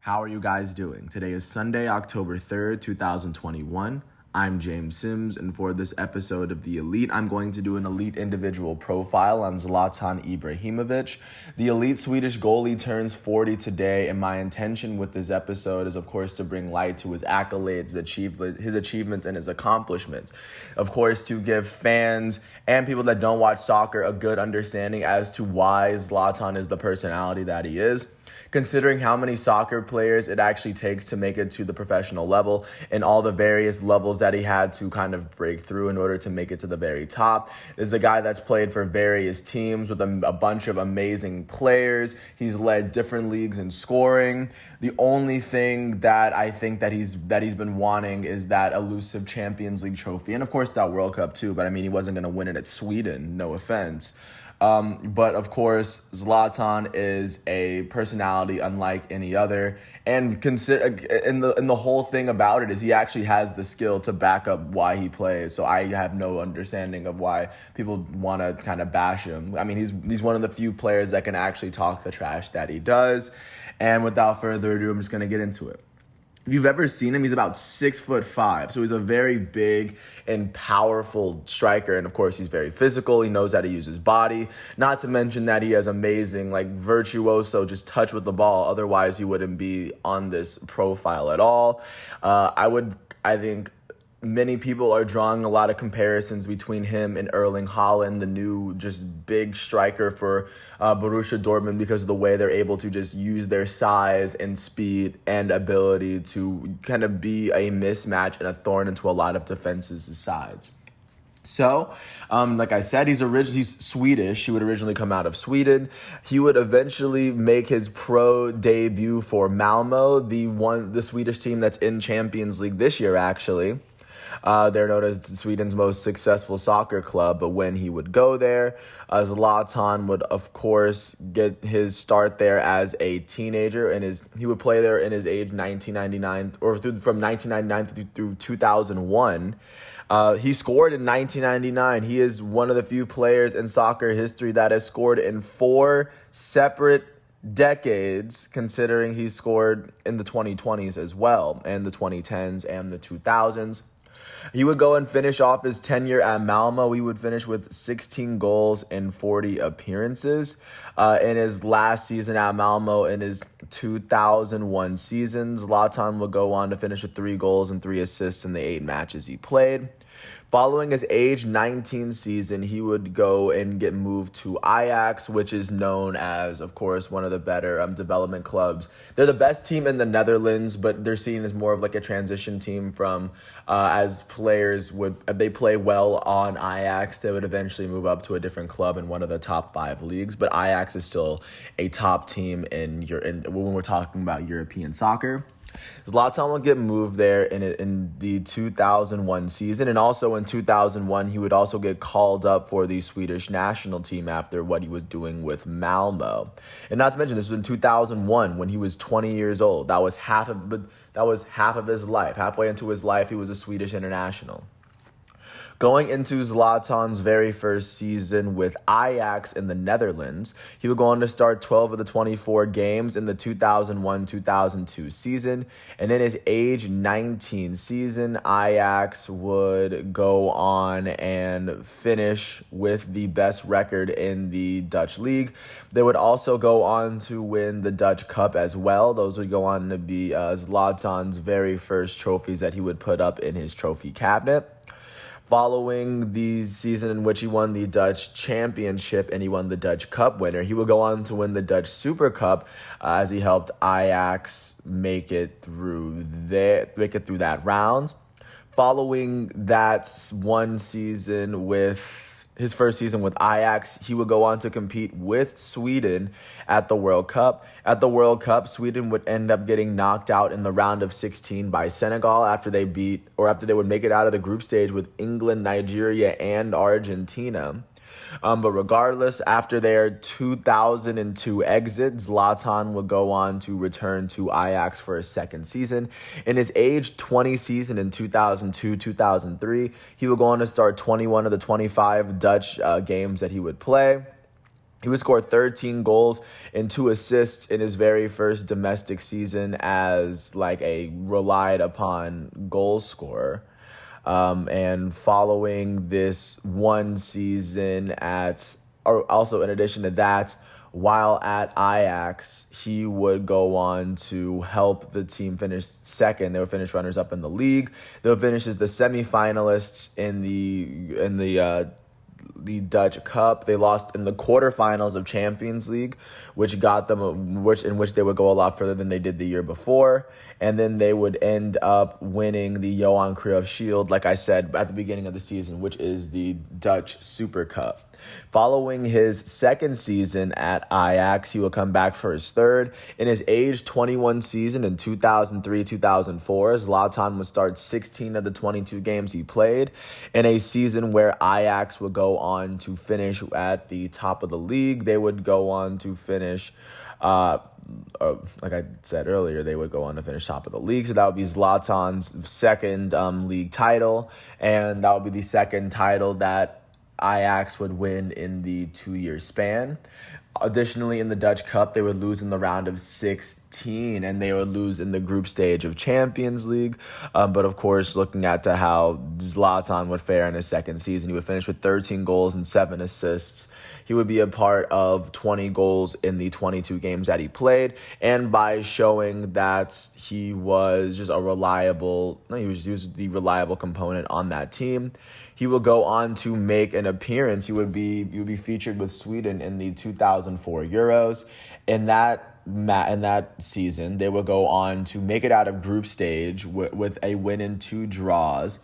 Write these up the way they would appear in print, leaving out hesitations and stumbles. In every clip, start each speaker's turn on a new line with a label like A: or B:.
A: How are you guys doing? Today is Sunday, October 3rd, 2021. I'm James Sims, and for this episode of The Elite, I'm going to do an elite individual profile on Zlatan Ibrahimovic. The elite Swedish goalie turns 40 today, and my intention with this episode is, of course, to bring light to his accolades, his achievements, and his accomplishments. Of course, to give fans and people that don't watch soccer a good understanding as to why Zlatan is the personality that he is, considering how many soccer players it actually takes to make it to the professional level and all the various levels that he had to kind of break through in order to make it to the very top. This is a guy that's played for various teams with a bunch of amazing players. He's led different leagues in scoring. The only thing that I think that he's been wanting is that elusive Champions League trophy, and of course that World Cup too, but I mean, he wasn't going to win it at Sweden, no offense. But of course, Zlatan is a personality unlike any other, and the whole thing about it is he actually has the skill to back up why he plays. So I have no understanding of why people want to kind of bash him. I mean, he's one of the few players that can actually talk the trash that he does. And without further ado, I'm just going to get into it. If you've ever seen him, he's about 6'5", so he's a very big and powerful striker, and of course he's very physical. He knows how to use his body, not to mention that he has amazing, virtuoso just touch with the ball. Otherwise he wouldn't be on this profile at all. I think many people are drawing a lot of comparisons between him and Erling Haaland, the new just big striker for Borussia Dortmund, because of the way they're able to just use their size and speed and ability to kind of be a mismatch and a thorn into a lot of defenses' sides. So, like I said, he's Swedish. He would originally come out of Sweden. He would eventually make his pro debut for Malmo, the Swedish team that's in Champions League this year, actually. They're known as Sweden's most successful soccer club, but when he would go there, Zlatan would, of course, get his start there as a teenager, and he would play there in his age 1999, from 1999 through 2001. He scored in 1999. He is one of the few players in soccer history that has scored in 4 separate decades, considering he scored in the 2020s as well, and the 2010s and the 2000s. He would go and finish off his tenure at Malmo. He would finish with 16 goals in 40 appearances. In his last season at Malmo, in his 2001 season, Zlatan would go on to finish with 3 goals and 3 assists in the 8 matches he played. Following his age 19 season, he would go and get moved to Ajax, which is known as, of course, one of the better development clubs. They're the best team in the Netherlands, but they're seen as more of like a transition team from as players they play well on Ajax, they would eventually move up to a different club in one of the top 5 leagues. But Ajax is still a top team when we're talking about European soccer. Zlatan would get moved there in the 2001 season, and also in 2001 he would also get called up for the Swedish national team after what he was doing with Malmo. And not to mention, this was in 2001 when he was 20 years old. That was half of his life. Halfway into his life, he was a Swedish international. Going into Zlatan's very first season with Ajax in the Netherlands, he would go on to start 12 of the 24 games in the 2001-2002 season. And in his age 19 season, Ajax would go on and finish with the best record in the Dutch league. They would also go on to win the Dutch Cup as well. Those would go on to be Zlatan's very first trophies that he would put up in his trophy cabinet. Following the season in which he won the Dutch Championship and he won the Dutch Cup winner, he would go on to win the Dutch Super Cup as he helped Ajax make it through that round. Following that one season with his first season with Ajax, he would go on to compete with Sweden at the World Cup. At the World Cup, Sweden would end up getting knocked out in the round of 16 by Senegal after they would make it out of the group stage with England, Nigeria, and Argentina. But regardless, after their 2002 exit, Zlatan would go on to return to Ajax for his second season. In his age 20 season in 2002-2003, he would go on to start 21 of the 25 Dutch games that he would play. He would score 13 goals and 2 assists in his very first domestic season as like a relied upon goal scorer. And following this one season or also in addition to that, while at Ajax, he would go on to help the team finish second. They would finish runners up in the league. They would finish as the semifinalists in the Dutch Cup. They lost in the quarterfinals of Champions League, which got them in which they would go a lot further than they did the year before. And then they would end up winning the Johan Cruyff Shield, like I said at the beginning of the season, which is the Dutch Super Cup. Following his second season at Ajax, he will come back for his third. In his age 21 season in 2003-2004, Zlatan would start 16 of the 22 games he played in a season where Ajax would go on to finish at the top of the league. They would go on to finish like I said earlier, they would go on to finish top of the league. So that would be Zlatan's second league title, and that would be the second title that Ajax would win in the 2-year span. Additionally, in the Dutch Cup, they would lose in the round of 16, and they would lose in the group stage of Champions League. But of course, looking at to how Zlatan would fare in his second season, he would finish with 13 goals and 7 assists. He would be a part of 20 goals in the 22 games that he played, and by showing that he was just he was the reliable component on that team. He will go on to make an appearance. He would be featured with Sweden in the 2004 Euros. In that season, they would go on to make it out of group stage with a win and 2 draws.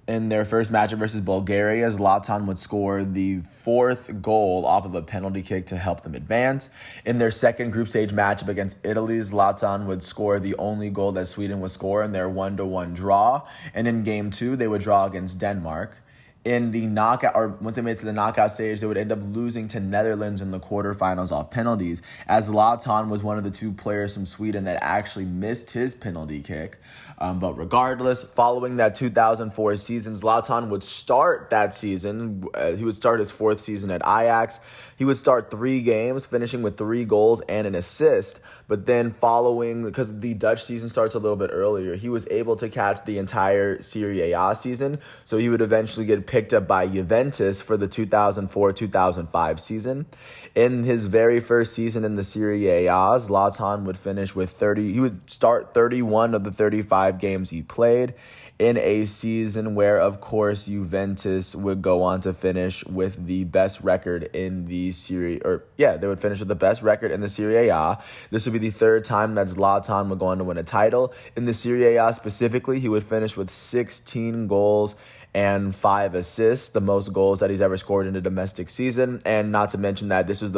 A: In their first matchup versus Bulgaria, Zlatan would score the 4th goal off of a penalty kick to help them advance. In their second group stage matchup against Italy, Zlatan would score the only goal that Sweden would score in their 1-1 draw. And in game 2, they would draw against Denmark. In the knockout, or once they made it to the knockout stage, they would end up losing to Netherlands in the quarterfinals off penalties, as Zlatan was one of the 2 players from Sweden that actually missed his penalty kick. But regardless, following that 2004 season, Zlatan would start that season. He would start his 4th season at Ajax. He would start 3 games, finishing with 3 goals and an assist. But then because the Dutch season starts a little bit earlier, he was able to catch the entire Serie A season. So he would eventually get picked up by Juventus for the 2004-2005 season. In his very first season in the Serie A, Zlatan would finish with 30. He would start 31 of the 35 games he played in a season where, of course, Juventus would go on to finish with the best record in the Serie, they would finish with the best record in the Serie A. This would be the 3rd time that Zlatan would go on to win a title. In the Serie A specifically, he would finish with 16 goals and 5 assists, the most goals that he's ever scored in a domestic season. And not to mention that this was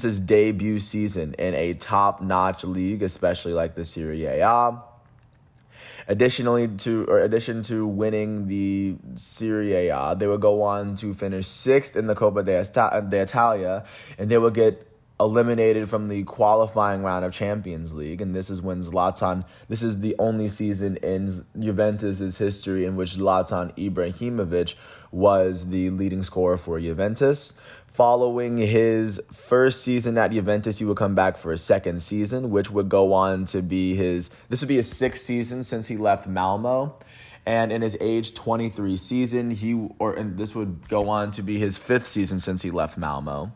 A: his debut season in a top-notch league, especially like the Serie A. In addition to winning the Serie A, they would go on to finish 6th in the Coppa d'Italia, and they would get eliminated from the qualifying round of Champions League. And this is the only season in Juventus's history in which Zlatan Ibrahimovic was the leading scorer for Juventus. Following his first season at Juventus, he would come back for his second season, which would go on to be his 6th season since he left Malmo. And in his age 23 season, this would go on to be his 5th season since he left Malmo.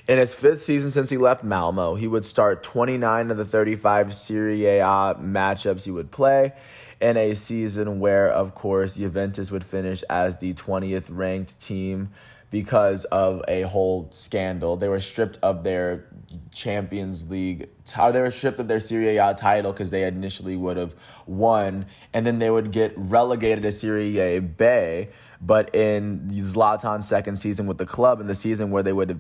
A: In his 5th season since he left Malmo, he would start 29 of the 35 Serie A matchups he would play in a season where, of course, Juventus would finish as the 20th ranked team because of a whole scandal. They were stripped of their Champions League, they were stripped of their Serie A title because they initially would have won, and then they would get relegated to Serie A B. But in Zlatan's second season with the club, in the season where they would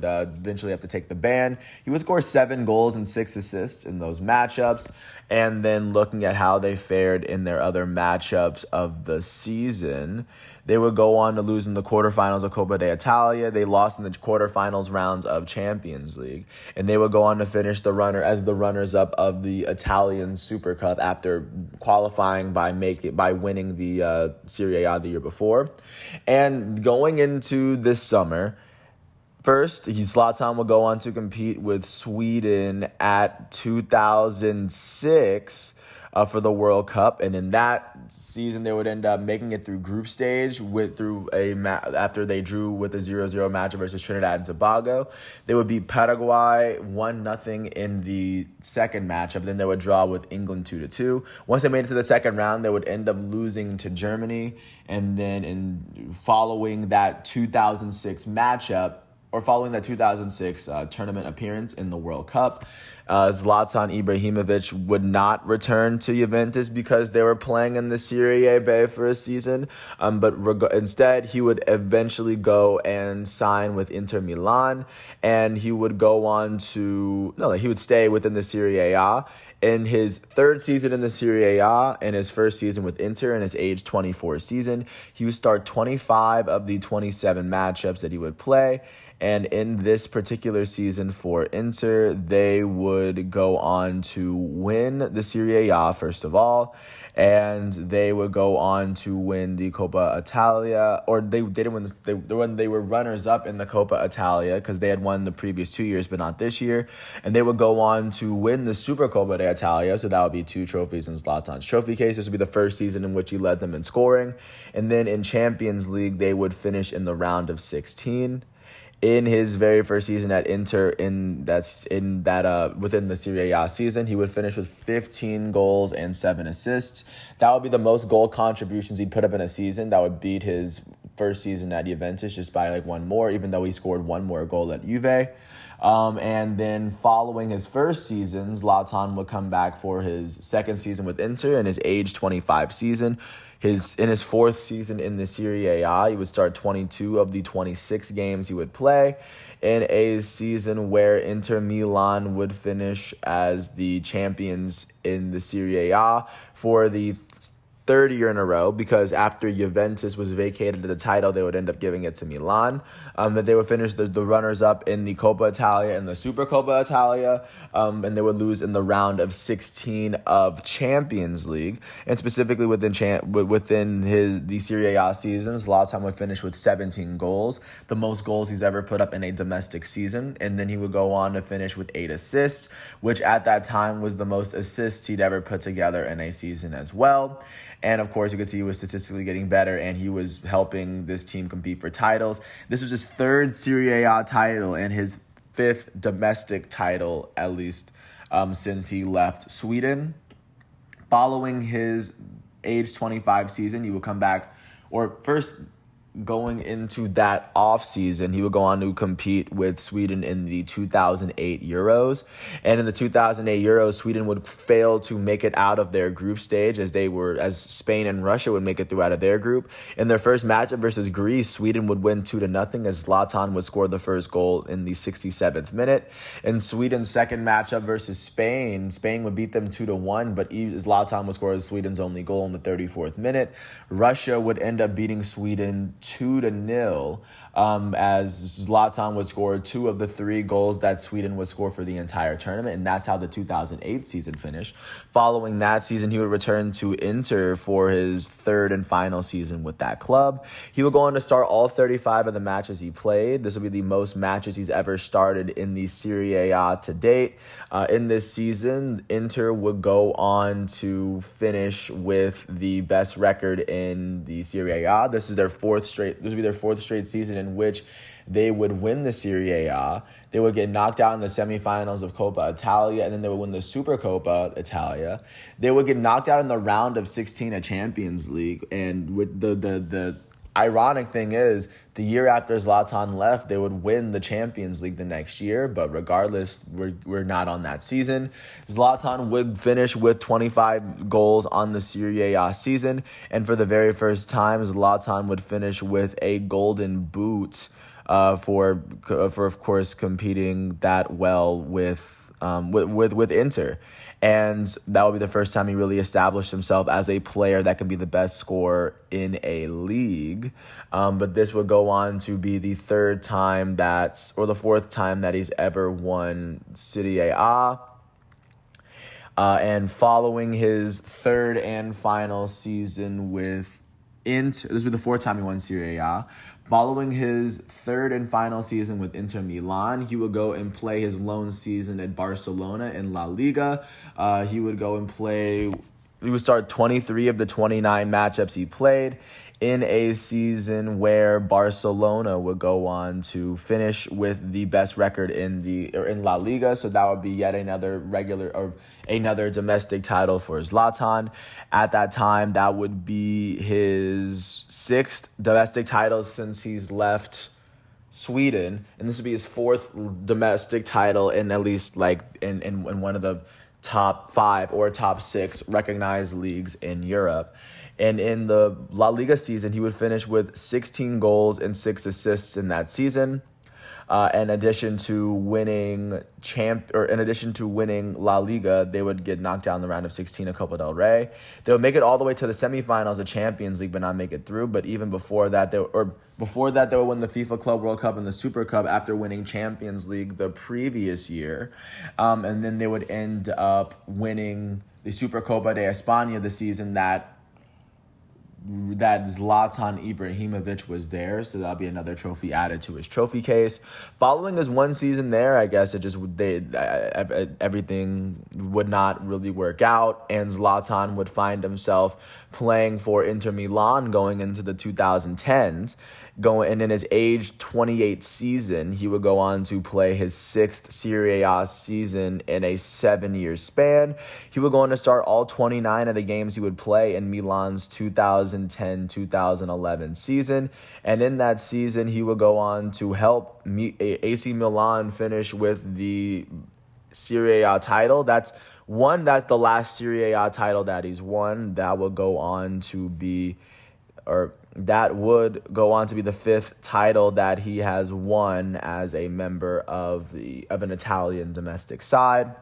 A: eventually have to take the ban, he would score 7 goals and 6 assists in those matchups. And then looking at how they fared in their other matchups of the season, they would go on to lose in the quarterfinals of Coppa d'Italia. They lost in the quarterfinals rounds of Champions League. And they would go on to finish the runners-up of the Italian Super Cup after qualifying by winning the Serie A the year before. And going into this summer, First, Zlatan will go on to compete with Sweden at 2006 for the World Cup, and in that season, they would end up making it through group stage after they drew with a 0-0 match versus Trinidad and Tobago. They would beat Paraguay 1-0 in the second matchup. Then they would draw with England 2-2. Once they made it to the second round, they would end up losing to Germany, and then following that 2006 matchup, or following that 2006 tournament appearance in the World Cup, Zlatan Ibrahimovic would not return to Juventus because they were playing in the Serie B for a season. But instead, he would eventually go and sign with Inter Milan, and he would he would stay within the Serie A. In his third season in the Serie A and his first season with Inter in his age 24 season, he would start 25 of the 27 matchups that he would play. And in this particular season for Inter, they would go on to win the Serie A, first of all, and they would go on to win the Coppa Italia, or they didn't win. They were runners-up in the Coppa Italia because they had won the previous 2 years, but not this year. And they would go on to win the Supercoppa d'Italia, so that would be 2 trophies in Zlatan's trophy case. This would be the first season in which he led them in scoring. And then in Champions League, they would finish in the round of 16. In his very first season at Inter, within the Serie A season, he would finish with 15 goals and 7 assists. That would be the most goal contributions he'd put up in a season. That would beat his first season at Juventus just by one more, even though he scored one more goal at Juve. And then following his first season, Zlatan would come back for his second season with Inter in his age 25 season. In his fourth season in the Serie A, he would start 22 of the 26 games he would play in a season where Inter Milan would finish as the champions in the Serie A for the third year in a row, because after Juventus was vacated the title, they would end up giving it to Milan. That they would finish the runners-up in the Coppa Italia and the Supercoppa Italia, and they would lose in the round of 16 of Champions League. And specifically within the Serie A season, Zlatan would finish with 17 goals, the most goals he's ever put up in a domestic season. And then he would go on to finish with 8 assists, which at that time was the most assists he'd ever put together in a season as well. And of course, you could see he was statistically getting better, and he was helping this team compete for titles. This was his third Serie A title and his 5th domestic title, at least, since he left Sweden. Following his age 25 season, he would come back, or first going into that off season, he would go on to compete with Sweden in the 2008 Euros. And in the 2008 Euros, Sweden would fail to make it out of their group stage as Spain and Russia would make it through out of their group. In their first matchup versus Greece, Sweden would win 2-0 as Zlatan would score the first goal in the 67th minute. In Sweden's second matchup versus Spain would beat them 2-1, but Zlatan would score Sweden's only goal in the 34th minute. Russia would end up beating Sweden 2-0, as Zlatan would score 2 of the 3 goals that Sweden would score for the entire tournament, and that's how the 2008 season finished. Following that season, he would return to Inter for his third and final season with that club. He would go on to start all 35 of the matches he played. This would be the most matches he's ever started in the Serie A to date. In this season, Inter would go on to finish with the best record in the Serie A. This would be their fourth straight season in which they would win the Serie A. They would get knocked out in the semifinals of Coppa Italia, and then they would win the Supercoppa Italia. They would get knocked out in the round of 16 of Champions League, and with the ironic thing is, the year after Zlatan left, they would win the Champions League the next year, but regardless, we're not on that season. Zlatan would finish with 25 goals on the Serie A season, and for the very first time, Zlatan would finish with a golden boot for of course competing that well with Inter. And that would be the first time he really established himself as a player that can be the best scorer in a league. But this would go on to be the fourth time that he's ever won Serie A. And following his third and final season with Inter, this would be the 4th time he won Serie A. Following his third and final season with Inter Milan, he would go and play his loan season at Barcelona in La Liga. He would start 23 of the 29 matchups he played in a season where Barcelona would go on to finish with the best record in La Liga. So that would be yet another domestic title for Zlatan. At that time, that would be his sixth domestic title since he's left Sweden, and this would be his fourth domestic title in at least in one of the top 5 or top 6 recognized leagues in Europe. And in the La Liga season, he would finish with 16 goals and 6 assists in that season. In addition to winning La Liga, they would get knocked down in the round of 16 of Copa del Rey. They would make it all the way to the semifinals of Champions League, but not make it through. But even before that, they would win the FIFA Club World Cup and the Super Cup after winning Champions League the previous year, and then they would end up winning the Supercopa de España the season that Zlatan Ibrahimovic was there, so that'll be another trophy added to his trophy case. Following his one season there, I guess everything would not really work out, and Zlatan would find himself playing for Inter Milan going into the 2010s. And in his age 28 season, he would go on to play his 6th Serie A season in a 7-year span. He would go on to start all 29 of the games he would play in Milan's 2010-2011 season. And in that season, he would go on to help AC Milan finish with the Serie A title. That's the last Serie A title that he's won. That would go on to be the 5th title that he has won as a member of an Italian domestic side.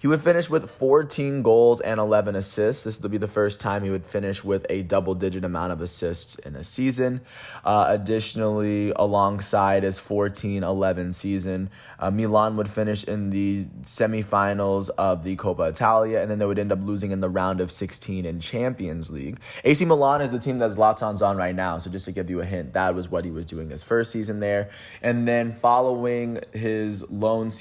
A: He would finish with 14 goals and 11 assists. This would be the first time he would finish with a double-digit amount of assists in a season. Additionally, alongside his 14-11 season, Milan would finish in the semifinals of the Coppa Italia, and then they would end up losing in the round of 16 in Champions League. AC Milan is the team that Zlatan's on right now, so just to give you a hint, that was what he was doing his first season there. And then following his first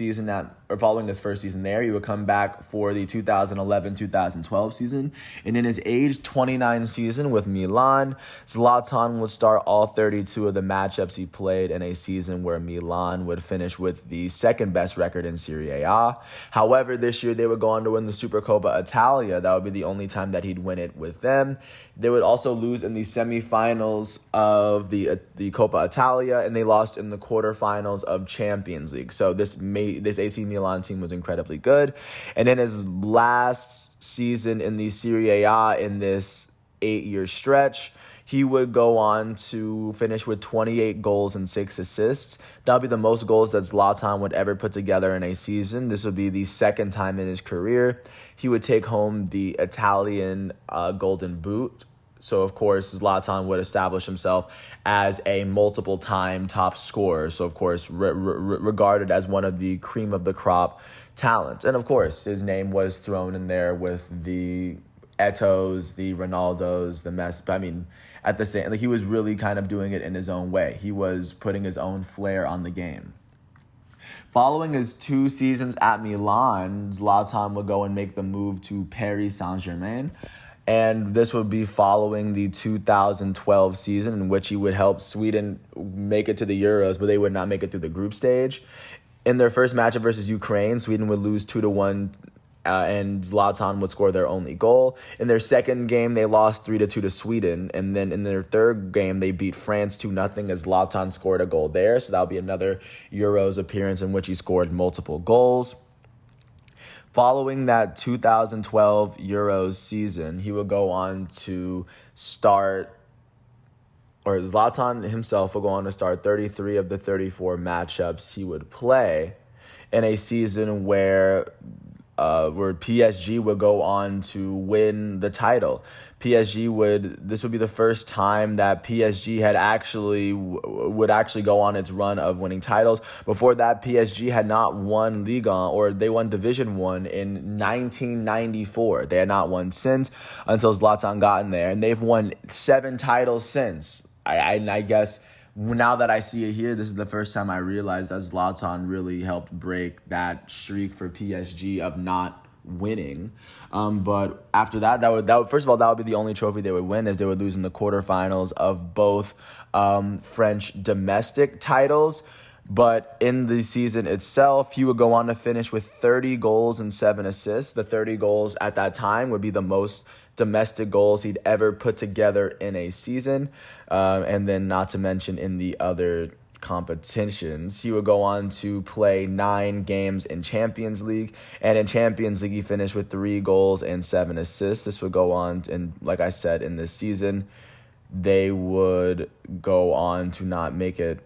A: season there, he would come back for the 2011-2012 season. And in his age 29 season with Milan, Zlatan would start all 32 of the matchups he played in a season where Milan would finish with the second best record in Serie A. However, this year they would go on to win the Supercoppa Italia. That would be the only time that he'd win it with them. They would also lose in the semifinals of the Coppa Italia, and they lost in the quarterfinals of Champions League. So this AC Milan team was incredibly good. And in his last season in the Serie A in this 8-year stretch, he would go on to finish with 28 goals and 6 assists. That would be the most goals that Zlatan would ever put together in a season. This would be the second time in his career he would take home the Italian Golden Boot. So, of course, Zlatan would establish himself as a multiple-time top scorer. So, of course, regarded as one of the cream of the crop talents. And, of course, his name was thrown in there with the Etos, the Ronaldos, the Messi. But, I mean, at the same, he was really kind of doing it in his own way. He was putting his own flair on the game. Following his 2 seasons at Milan, Zlatan would go and make the move to Paris Saint-Germain. And this would be following the 2012 season in which he would help Sweden make it to the Euros, but they would not make it through the group stage. In their first matchup versus Ukraine, Sweden would lose 2-1, and Zlatan would score their only goal. In their second game, they lost 3-2 to Sweden. And then in their third game, they beat France 2-0 as Zlatan scored a goal there. So that would be another Euros appearance in which he scored multiple goals. Following that 2012 Euros season, he would go on to Zlatan himself will go on to start 33 of the 34 matchups he would play in a season where PSG would go on to win the title. This would be the first time that PSG would actually go on its run of winning titles. Before that, PSG had not won Ligue 1, or they won Division 1 in 1994. They had not won since until Zlatan got in there, and they've won 7 titles since. I guess now that I see it here, this is the first time I realized that Zlatan really helped break that streak for PSG of not winning. But after that would first of all, that would be the only trophy they would win, as they would lose in the quarterfinals of both French domestic titles. But in the season itself, he would go on to finish with 30 goals and 7 assists. The 30 goals at that time would be the most domestic goals he'd ever put together in a season. And then not to mention in the other competitions, he would go on to play 9 games in Champions League. And in Champions League, he finished with 3 goals and 7 assists. This would go on, and like I said, in this season, they would go on to not make it,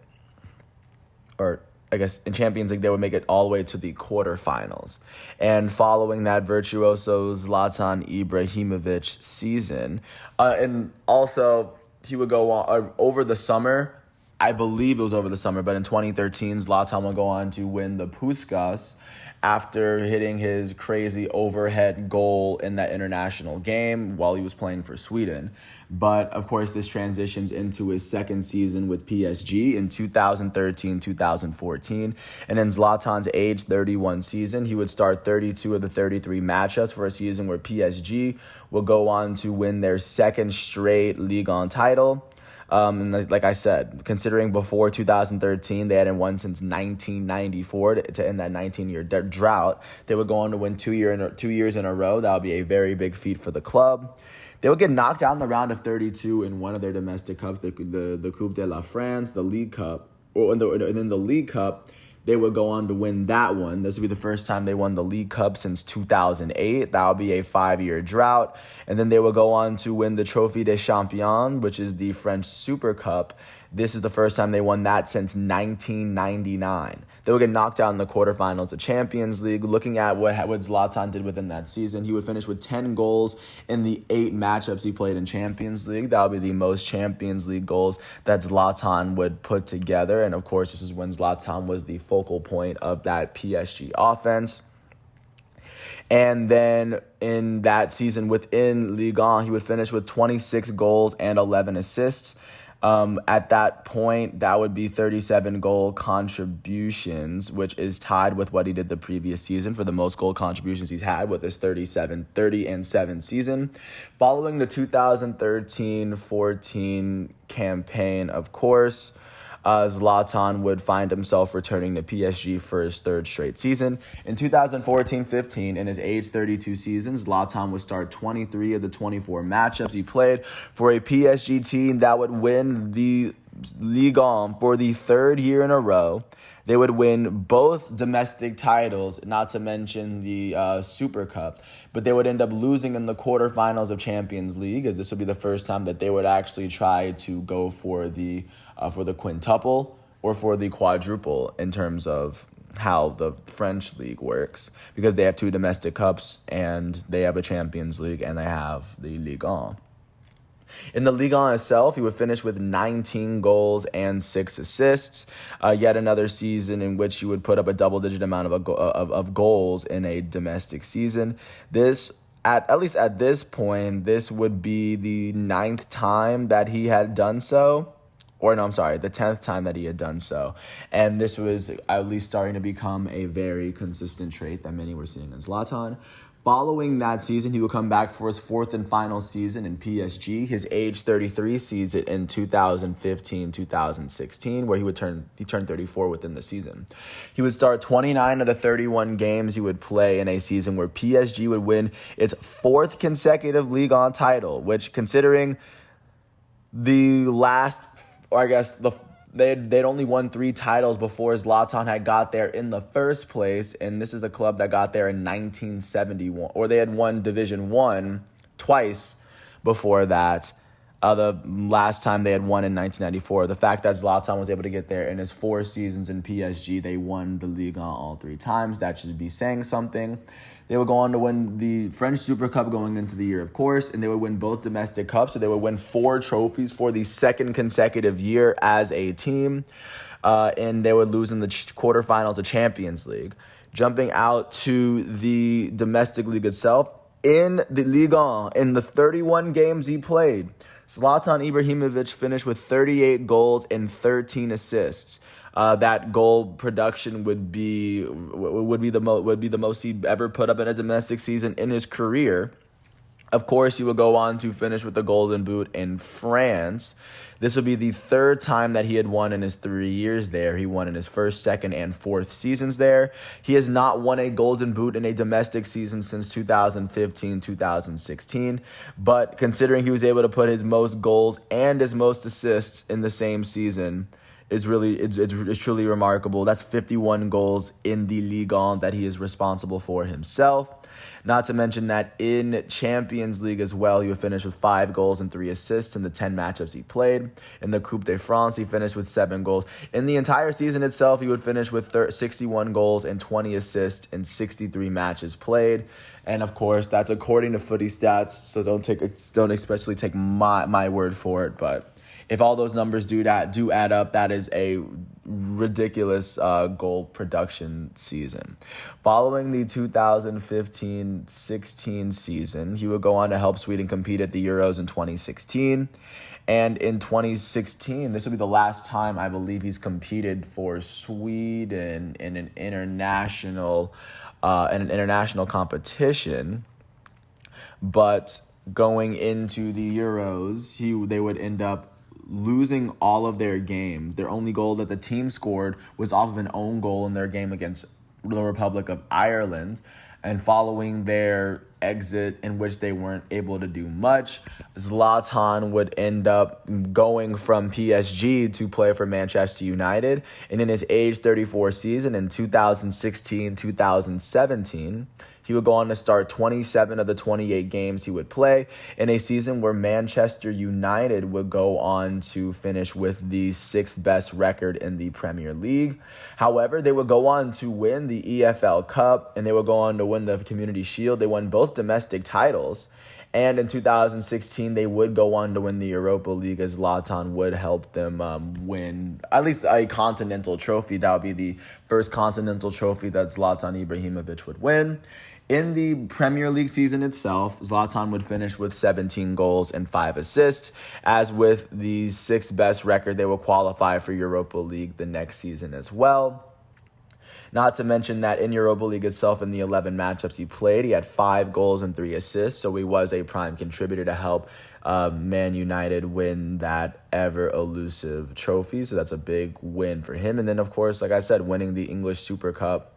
A: or I guess in Champions League, they would make it all the way to the quarterfinals. And following that virtuoso Zlatan Ibrahimovic season, and also he would go on over the summer. I believe it was over the summer, but in 2013, Zlatan would go on to win the Puskás after hitting his crazy overhead goal in that international game while he was playing for Sweden. But, of course, this transitions into his second season with PSG in 2013-2014. And in Zlatan's age 31 season, he would start 32 of the 33 matchups for a season where PSG will go on to win their second straight Ligue 1 title. And like I said, considering before 2013, they hadn't won since 1994 to end that 19-year drought, they would go on to win 2 years in a row. That would be a very big feat for the club. They would get knocked out in the round of 32 in one of their domestic cups, the Coupe de la France, the League Cup, and then the League Cup. They would go on to win that one. This would be the first time they won the League Cup since 2008. That would be a 5-year drought. And then they would go on to win the Trophée des Champions, which is the French Super Cup. This is the first time they won that since 1999. They would get knocked out in the quarterfinals of Champions League. Looking at what Zlatan did within that season, he would finish with 10 goals in the 8 matchups he played in Champions League. That would be the most Champions League goals that Zlatan would put together. And, of course, this is when Zlatan was the focal point of that PSG offense. And then in that season within Ligue 1, he would finish with 26 goals and 11 assists. At that point, that would be 37 goal contributions, which is tied with what he did the previous season for the most goal contributions he's had with his 30-7 season. Following the 2013-14 campaign, of course, Zlatan would find himself returning to PSG for his 3rd straight season. In 2014-15, in his age 32 season, Zlatan would start 23 of the 24 matchups he played for a PSG team that would win the Ligue 1 for the 3rd year in a row. They would win both domestic titles, not to mention the Super Cup, but they would end up losing in the quarterfinals of Champions League, as this would be the first time that they would actually try to go for the quintuple or for the quadruple in terms of how the French league works, because they have 2 domestic cups and they have a Champions League and they have the Ligue 1. In the Ligue 1 itself, he would finish with 19 goals and 6 assists. Yet another season in which he would put up a double-digit amount of goals in a domestic season. This, at least at this point, this would be the 9th time that he had done so. Or no, I'm sorry, the 10th time that he had done so. And this was at least starting to become a very consistent trait that many were seeing in Zlatan. Following that season, he would come back for his 4th and final season in PSG, his age 33 season in 2015-2016, where he turned 34 within the season. He would start 29 of the 31 games he would play in a season where PSG would win its 4th consecutive Ligue 1 title, which, considering the last, or I guess they'd only won 3 titles before Zlatan had got there in the first place, and this is a club that got there in 1971, or they had won Division 1 twice before that. The last time they had won in 1994. The fact that Zlatan was able to get there in his 4 seasons in PSG, they won the Ligue 1 all 3 times. That should be saying something. They would go on to win the French Super Cup going into the year, of course, and they would win both domestic cups. So they would win 4 trophies for the 2nd consecutive year as a team, and they would lose in the quarterfinals of Champions League. Jumping out to the domestic league itself, In the Ligue 1, in the 31 games he played, Zlatan Ibrahimovic finished with 38 goals and 13 assists. That goal production would be the most he'd ever put up in a domestic season in his career. Of course, he would go on to finish with the Golden Boot in France. This would be the third time that he had won in his 3 years there. He won in his first, second, and fourth seasons there. He has not won a Golden Boot in a domestic season since 2015, 2016. But considering he was able to put his most goals and his most assists in the same season, it's truly remarkable. That's 51 goals in the Ligue 1 that he is responsible for himself. Not to mention that in Champions League as well, he would finish with 5 goals and 3 assists in the 10 matchups he played. In the Coupe de France, he finished with 7 goals. In the entire season itself, he would finish with 61 goals and 20 assists in 63 matches played. And of course, that's according to Footy Stats, so don't especially take my word for it, but if all those numbers do add up, that is a ridiculous goal production season. Following the 2015-16 season, he would go on to help Sweden compete at the Euros in 2016. And in 2016, this will be the last time I believe he's competed for Sweden in an international competition. But going into the Euros, they would end up losing all of their games. Their only goal that the team scored was off of an own goal in their game against the Republic of Ireland. And following their exit, in which they weren't able to do much, Zlatan would end up going from PSG to play for Manchester United. And in his age 34 season in 2016-2017, he would go on to start 27 of the 28 games he would play in a season where Manchester United would go on to finish with the 6th best record in the Premier League. However, they would go on to win the EFL Cup and they would go on to win the Community Shield. They won both domestic titles. And in 2016, they would go on to win the Europa League as Zlatan would help them win at least a continental trophy. That would be the first continental trophy that Zlatan Ibrahimovic would win. In the Premier League season itself, Zlatan would finish with 17 goals and 5 assists. As with the 6th best record, they will qualify for Europa League the next season as well. Not to mention that in Europa League itself, in the 11 matchups he played, he had 5 goals and 3 assists. So he was a prime contributor to help Man United win that ever-elusive trophy. So that's a big win for him. And then, of course, like I said, winning the English Super Cup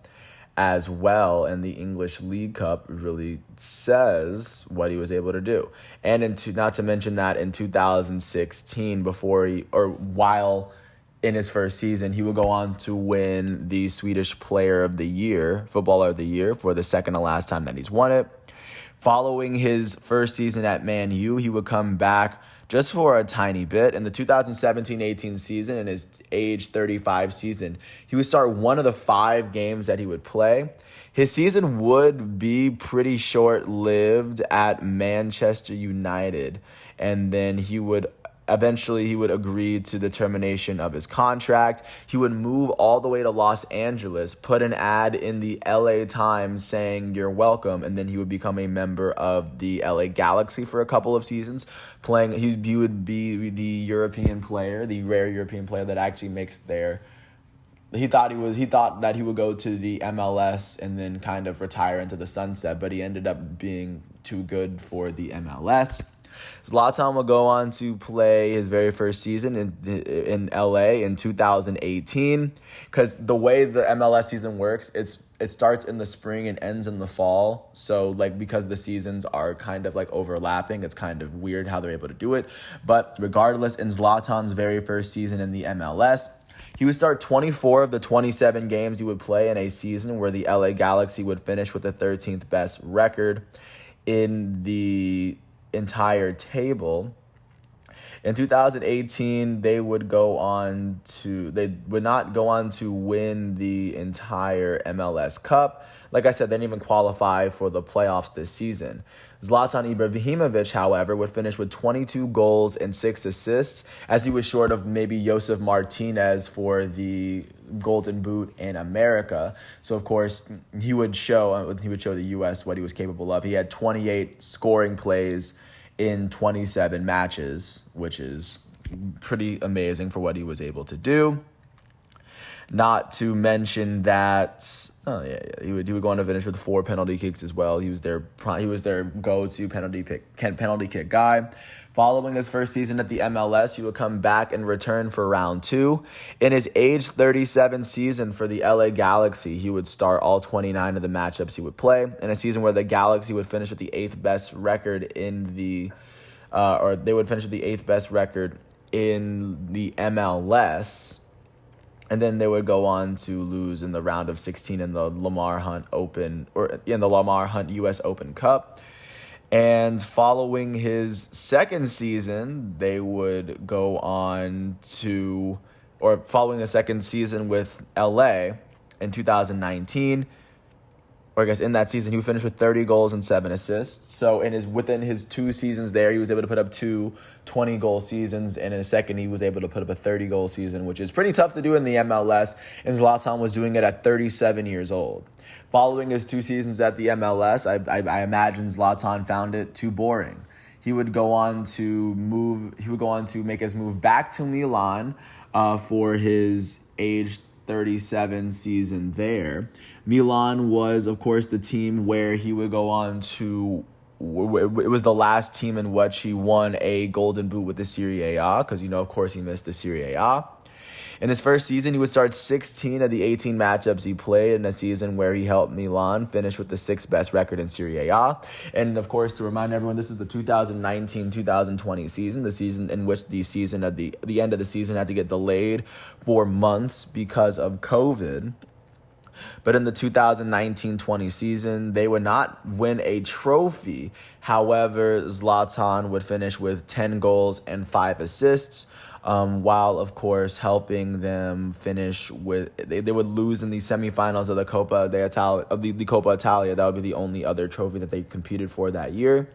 A: as well, and the English League Cup really says what he was able to do. And not to mention that in 2016, while in his first season, he would go on to win the Swedish Footballer of the Year for the second to last time that he's won it. Following his first season at Man U, he would come back just for a tiny bit. In the 2017-18 season, in his age 35 season, he would start one of the 5 games that he would play. His season would be pretty short-lived at Manchester United, and then he would agree to the termination of his contract. He would move all the way to Los Angeles, put an ad in the LA Times saying, "You're welcome," and then he would become a member of the LA Galaxy for a couple of seasons. He would be the European player, the rare European player that actually makes He thought that he would go to the MLS and then kind of retire into the sunset, but he ended up being too good for the MLS. Zlatan will go on to play his very first season in LA in 2018, because the way the MLS season works, it starts in the spring and ends in the fall. So because the seasons are kind of overlapping, it's kind of weird how they're able to do it. But regardless, in Zlatan's very first season in the MLS, he would start 24 of the 27 games he would play in a season where the LA Galaxy would finish with the 13th best record in the entire table. In 2018, they would not go on to win the entire MLS Cup. Like I said, they didn't even qualify for the playoffs this season. Zlatan Ibrahimovic, however, would finish with 22 goals and 6 assists, as he was short of maybe Josef Martinez for the Golden Boot in America. So of course he would show the U.S. what he was capable of. He had 28 scoring plays in 27 matches, which is pretty amazing for what he was able to do. Not to mention that, he would go on to finish with 4 penalty kicks as well. He was their go-to penalty kick guy. Following his first season at the MLS, he would come back and return for round 2. In his age 37 season for the LA Galaxy, he would start all 29 of the matchups he would play. In a season where the Galaxy would finish with the 8th best record in the MLS. And then they would go on to lose in the round of 16 in the Lamar Hunt U.S. Open Cup. And following his second season, following the second season with LA in 2019, or I guess in that season, he would finish with 30 goals and 7 assists. So within his 2 seasons there, he was able to put up 2 20-goal seasons, and in a second, he was able to put up a 30-goal season, which is pretty tough to do in the MLS, and Zlatan was doing it at 37 years old. Following his 2 seasons at the MLS, I imagine Zlatan found it too boring. He would go on to make his move back to Milan for his age 37 season there. Milan was, of course, the team where he would go on to. It was the last team in which he won a Golden Boot with the Serie A, because of course, he missed the Serie A. In his first season, he would start 16 of the 18 matchups he played in a season where he helped Milan finish with the 6th best record in Serie A. And of course, to remind everyone, this is the 2019-2020 season, the season in which the end of the season had to get delayed for months because of COVID. But in the 2019-20 season, they would not win a trophy. However, Zlatan would finish with 10 goals and 5 assists, while, of course, helping them finish with... They would lose in the semifinals of the Coppa Italia. That would be the only other trophy that they competed for that year.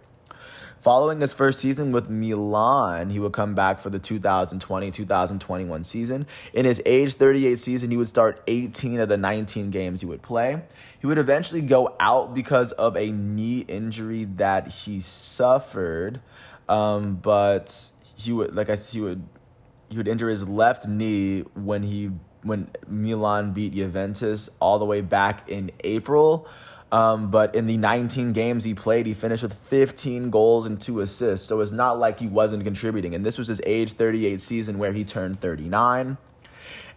A: Following his first season with Milan, he would come back for the 2020-2021 season. In his age 38 season, he would start 18 of the 19 games he would play. He would eventually go out because of a knee injury that he suffered, but he would injure his left knee when Milan beat Juventus all the way back in April. But in the 19 games he played, he finished with 15 goals and 2 assists. So it's not like he wasn't contributing. And this was his age 38 season where he turned 39.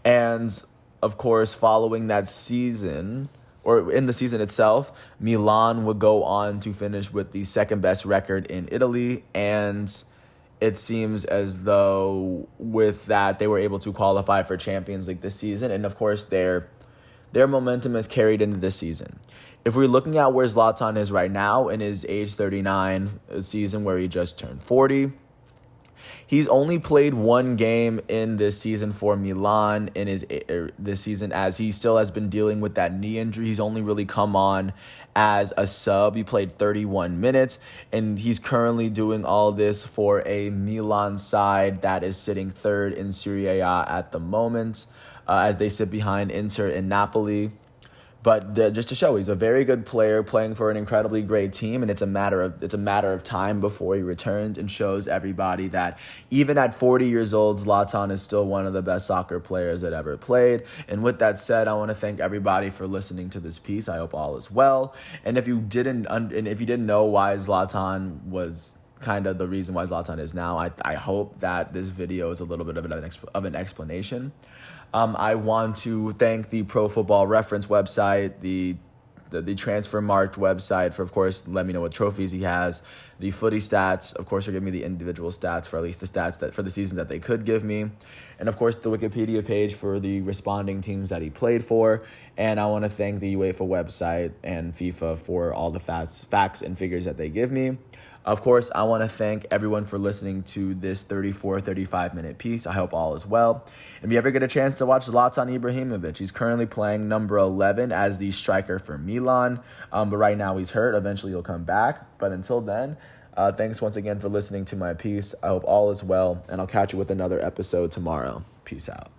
A: And of course, following that season, or in the season itself, Milan would go on to finish with the 2nd best record in Italy. And it seems as though with that, they were able to qualify for Champions League this season. And of course, their momentum is carried into this season. If we're looking at where Zlatan is right now in his age 39 season where he just turned 40, he's only played 1 game in this season for Milan this season, as he still has been dealing with that knee injury. He's only really come on as a sub. He played 31 minutes, and he's currently doing all this for a Milan side that is sitting 3rd in Serie A at the moment, as they sit behind Inter and Napoli. But just to show, he's a very good player playing for an incredibly great team, and it's a matter of time before he returns, and shows everybody that even at 40 years old, Zlatan is still one of the best soccer players that ever played. And with that said, I want to thank everybody for listening to this piece. I hope all is well. And if you didn't know why Zlatan was kind of the reason why Zlatan is now, I hope that this video is a little bit of an explanation. I want to thank the Pro Football Reference website, the Transfer Marked website for, of course, let me know what trophies he has. The Footy Stats, of course, are giving me the individual stats, for at least the stats that for the seasons that they could give me. And, of course, the Wikipedia page for the responding teams that he played for. And I want to thank the UEFA website and FIFA for all the facts and figures that they give me. Of course, I want to thank everyone for listening to this 35-minute piece. I hope all is well. And if you ever get a chance to watch Zlatan Ibrahimovic, he's currently playing number 11 as the striker for Milan. But right now he's hurt. Eventually he'll come back. But until then, thanks once again for listening to my piece. I hope all is well, and I'll catch you with another episode tomorrow. Peace out.